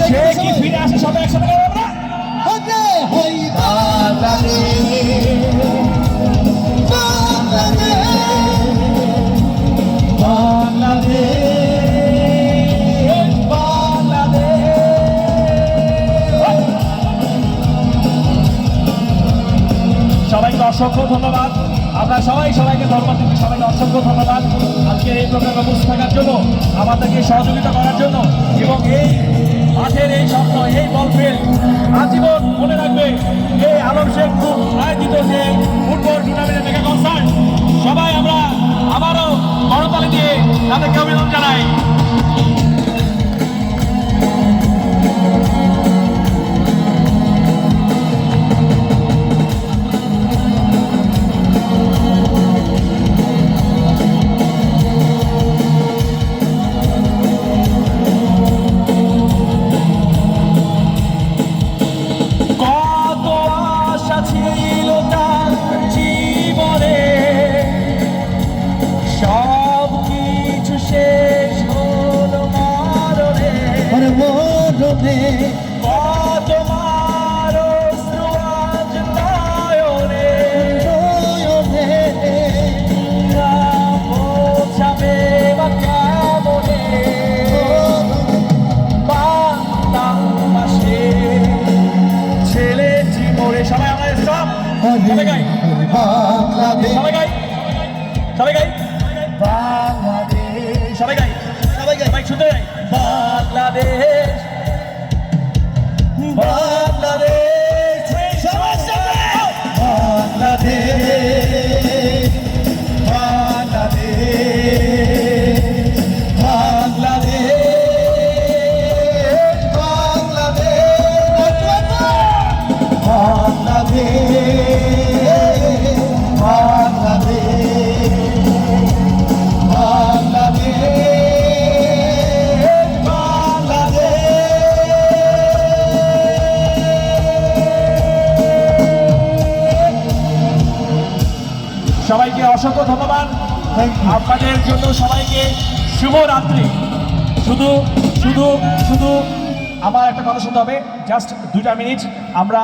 সে কি ফিরে আসে সবাই একসাথে গাবো আমরা। হবে হই বাংলাদেশ, বাংলাদেশ, বাংলাদেশ, বাংলাদেশ। সবাইকে অসংখ্য ধন্যবাদ। আমরা সবাইকে ধন্যবাদ দিচ্ছি, সবাইকে অসংখ্য ধন্যবাদ আজকের এই প্রোগ্রামে উপস্থিত থাকার জন্য, আমাদেরকে সহযোগিতা করার জন্য, এবং এই মাঠের এই স্বপ্ন, এই বল ফিল্ড আজীবন মনে রাখবে এই আলম শেখ গ্রুপ আয়োজিত যে ফুটবল টুর্নামেন্টের মেগা কনসার্ট। সবাই আমরা আবারও করতালি দিয়ে তাদেরকে অভিনন্দন জানাই। ছিল তার জীবনে, সব কিছু শেষ হলো মরণে, মরণে। কত মানুষ আজ নয়নে, নয়নে বোঝাবে বা কেমনে বাংলাদেশে ছেলে জীবনে। সবাই আমরা সবাই গাই, সবাই গাই, সবাই গাই বাংলাদেশ, সবাই গাই, সবাই গাই, ভাই শুনতে যাই। বাংলাদেশ, বাংলাদেশ, বাংলাদেশ, বাংলাদেশ, বাংলাদেশ, সবাইকে অসংখ্য ধন্যবাদ আপনাদের জন্য। সবাইকে শুভরাত্রি। শুধু শুধু শুধু আমার একটা কথা শুনতে হবে, জাস্ট 2 মিনিট। আমরা